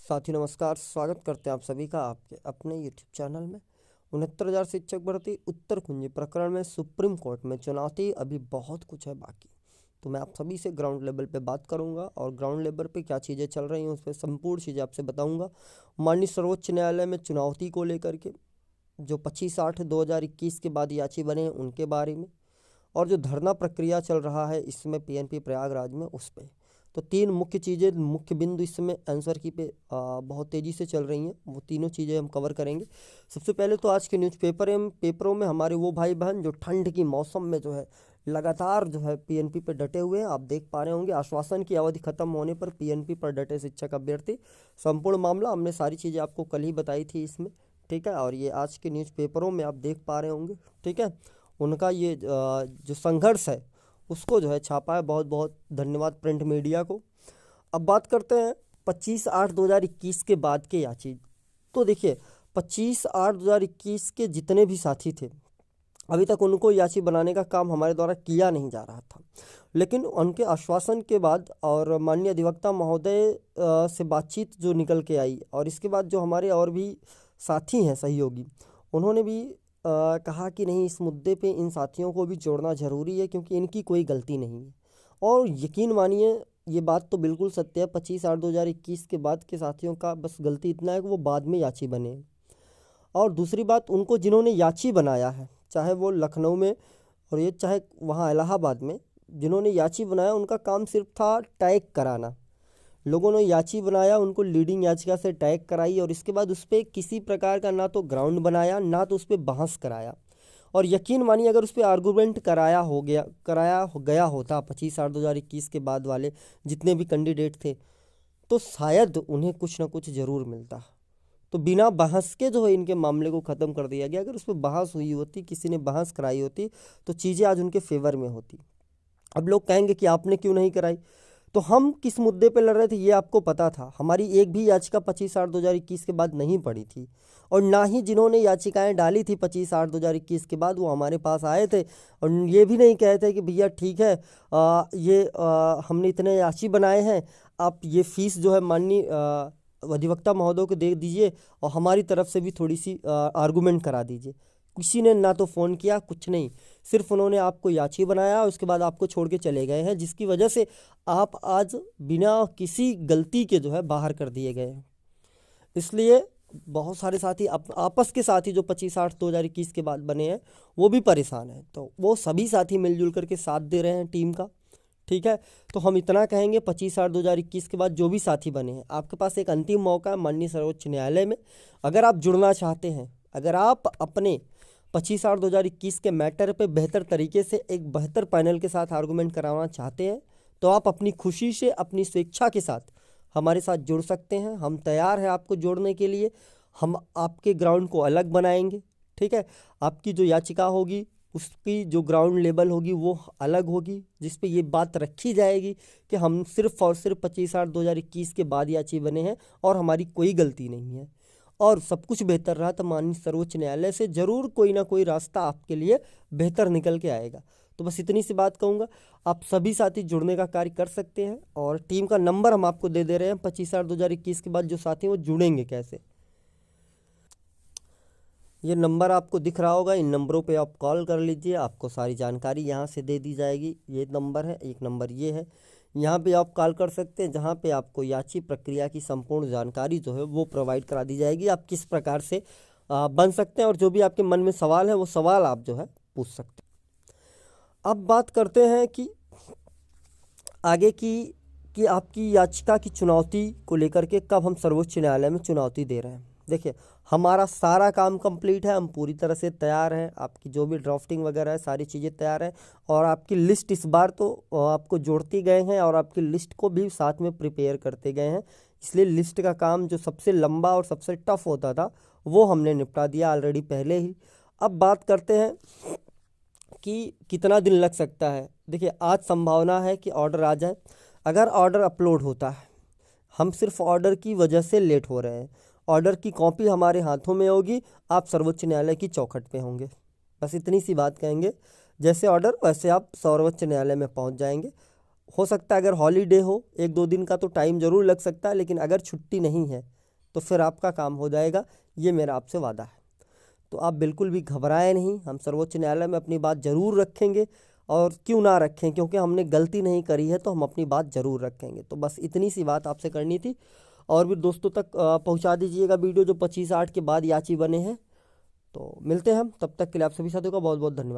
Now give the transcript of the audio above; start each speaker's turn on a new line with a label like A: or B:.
A: साथी नमस्कार, स्वागत करते हैं आप सभी का आपके अपने यूट्यूब चैनल में। 69,000 शिक्षक भर्ती उत्तर कुंजी प्रकरण में सुप्रीम कोर्ट में चुनौती, अभी बहुत कुछ है बाकी। तो मैं आप सभी से ग्राउंड लेवल पे बात करूंगा और ग्राउंड लेवल पे क्या चीज़ें चल रही हैं उस पर संपूर्ण चीज़ें आपसे बताऊंगा। माननीय सर्वोच्च न्यायालय में चुनौती को लेकर के जो 25/8/2021 के बाद याची बने हैं उनके बारे में, और जो धरना प्रक्रिया चल रहा है इसमें पीएनपी प्रयागराज में उस पर। तो तीन मुख्य चीज़ें, मुख्य बिंदु इस समय आंसर की पे बहुत तेज़ी से चल रही हैं, वो तीनों चीज़ें हम कवर करेंगे। सबसे पहले तो आज के पेपरों में हमारे वो भाई बहन जो ठंड की मौसम में जो है लगातार जो है पीएनपी पर डटे हुए हैं। आप देख पा रहे होंगे आश्वासन की अवधि खत्म होने पर पीएनपी पर डटे शिक्षक अभ्यर्थी। संपूर्ण मामला हमने सारी चीज़ें आपको कल ही बताई थी इसमें, ठीक है। और ये आज के न्यूज़पेपरों में आप देख पा रहे होंगे, ठीक है। उनका ये जो संघर्ष है उसको जो है छापा है। बहुत बहुत धन्यवाद प्रिंट मीडिया को। अब बात करते हैं 25/8/2021 के बाद के याची। तो देखिए 25/8/2021 के जितने भी साथी थे अभी तक उनको याची बनाने का काम हमारे द्वारा किया नहीं जा रहा था, लेकिन उनके आश्वासन के बाद और माननीय अधिवक्ता महोदय से बातचीत जो निकल के आई, और इसके बाद जो हमारे और भी साथी हैं सहयोगी, उन्होंने भी कहा कि नहीं, इस मुद्दे पे इन साथियों को भी जोड़ना ज़रूरी है क्योंकि इनकी कोई गलती नहीं है। और यकीन मानिए ये बात तो बिल्कुल सत्य है। 25/8/2021 के बाद के साथियों का बस गलती इतना है कि वो बाद में याची बने। और दूसरी बात, उनको जिन्होंने याची बनाया है, चाहे वो लखनऊ में और ये चाहे वहाँ इलाहाबाद में, जिन्होंने याची बनाया उनका काम सिर्फ था टैग कराना। लोगों ने याची बनाया, उनको लीडिंग याचिका से टैग कराई और इसके बाद उस पर किसी प्रकार का ना तो ग्राउंड बनाया ना तो उस पर बहस कराया। और यकीन मानिए अगर उस पर आर्गूमेंट कराया गया होता 25/8/2021 के बाद वाले जितने भी कैंडिडेट थे, तो शायद उन्हें कुछ ना कुछ ज़रूर मिलता। तो बिना बहस के जो है इनके मामले को ख़त्म कर दिया गया। अगर उस पर बहस हुई होती, किसी ने बहस कराई होती, तो चीज़ें आज उनके फेवर में होती। अब लोग कहेंगे कि आपने क्यों नहीं कराई, तो हम किस मुद्दे पे लड़ रहे थे ये आपको पता था। हमारी एक भी याचिका 25/8/2021 के बाद नहीं पड़ी थी, और ना ही जिन्होंने याचिकाएं डाली थी 25/8/2021 के बाद वो हमारे पास आए थे और ये भी नहीं कहे थे कि भैया ठीक है, हमने इतने याची बनाए हैं, आप ये फीस जो है माननीय अधिवक्ता महोदय को दे दीजिए और हमारी तरफ से भी थोड़ी सी आर्गूमेंट करा दीजिए। किसी ने ना तो फ़ोन किया, कुछ नहीं, सिर्फ उन्होंने आपको याची बनाया और उसके बाद आपको छोड़ के चले गए हैं, जिसकी वजह से आप आज बिना किसी गलती के जो है बाहर कर दिए गए हैं। इसलिए बहुत सारे साथी आपस के साथी जो 25/8/2021 के बाद बने हैं वो भी परेशान हैं, तो वो सभी साथी मिलजुल करके साथ दे रहे हैं टीम का, ठीक है। तो हम इतना कहेंगे 25/8/2021 के बाद जो भी साथी बने हैं, आपके पास एक अंतिम मौका है माननीय सर्वोच्च न्यायालय में। अगर आप जुड़ना चाहते हैं, अगर आप अपने 25/8/2021 के मैटर पे बेहतर तरीके से एक बेहतर पैनल के साथ आर्गूमेंट कराना चाहते हैं, तो आप अपनी खुशी से, अपनी स्वेच्छा के साथ हमारे साथ जुड़ सकते हैं। हम तैयार हैं आपको जोड़ने के लिए। हम आपके ग्राउंड को अलग बनाएंगे, ठीक है। आपकी जो याचिका होगी उसकी जो ग्राउंड लेवल होगी वो अलग होगी, जिस पे ये बात रखी जाएगी कि हम सिर्फ और सिर्फ 25/8/2021 के बाद याची बने हैं और हमारी कोई गलती नहीं है। और सब कुछ बेहतर रहा तो माननीय सर्वोच्च न्यायालय से ज़रूर कोई ना कोई रास्ता आपके लिए बेहतर निकल के आएगा। तो बस इतनी सी बात कहूँगा, आप सभी साथी जुड़ने का कार्य कर सकते हैं और टीम का नंबर हम आपको दे रहे हैं। 25/8/2021 के बाद जो साथी हैं वो जुड़ेंगे कैसे, ये नंबर आपको दिख रहा होगा। इन नंबरों पे आप कॉल कर लीजिए, आपको सारी जानकारी यहाँ से दे दी जाएगी। ये नंबर है, एक नंबर ये है, यहाँ पे आप कॉल कर सकते हैं, जहाँ पे आपको याची प्रक्रिया की संपूर्ण जानकारी जो है वो प्रोवाइड करा दी जाएगी। आप किस प्रकार से बन सकते हैं और जो भी आपके मन में सवाल है वो सवाल आप जो है पूछ सकते हैं। अब बात करते हैं कि आगे की आपकी याचिका की चुनौती को लेकर के कब हम सर्वोच्च न्यायालय में चुनौती दे रहे हैं। देखिए हमारा सारा काम कंप्लीट है, हम पूरी तरह से तैयार हैं। आपकी जो भी ड्राफ्टिंग वगैरह है सारी चीज़ें तैयार है, और आपकी लिस्ट इस बार तो आपको जोड़ती गए हैं और आपकी लिस्ट को भी साथ में प्रिपेयर करते गए हैं। इसलिए लिस्ट का काम जो सबसे लंबा और सबसे टफ होता था वो हमने निपटा दिया ऑलरेडी पहले ही। अब बात करते हैं कि कितना दिन लग सकता है। देखिए आज संभावना है कि ऑर्डर आ जाए। अगर ऑर्डर अपलोड होता है, हम सिर्फ ऑर्डर की वजह से लेट हो रहे हैं, ऑर्डर की कॉपी हमारे हाथों में होगी, आप सर्वोच्च न्यायालय की चौखट पे होंगे। बस इतनी सी बात कहेंगे, जैसे ऑर्डर वैसे आप सर्वोच्च न्यायालय में पहुंच जाएंगे। हो सकता है अगर हॉलीडे हो 1-2 दिन का तो टाइम ज़रूर लग सकता है, लेकिन अगर छुट्टी नहीं है तो फिर आपका काम हो जाएगा, ये मेरा आपसे वादा है। तो आप बिल्कुल भी घबराएं नहीं, हम सर्वोच्च न्यायालय में अपनी बात ज़रूर रखेंगे, और क्यों ना रखें, क्योंकि हमने गलती नहीं करी है तो हम अपनी बात ज़रूर रखेंगे। तो बस इतनी सी बात आपसे करनी थी, और भी दोस्तों तक पहुंचा दीजिएगा वीडियो जो 25/8 के बाद याची बने हैं। तो मिलते हैं हम, तब तक के लिए आप सभी साथियों का बहुत बहुत धन्यवाद।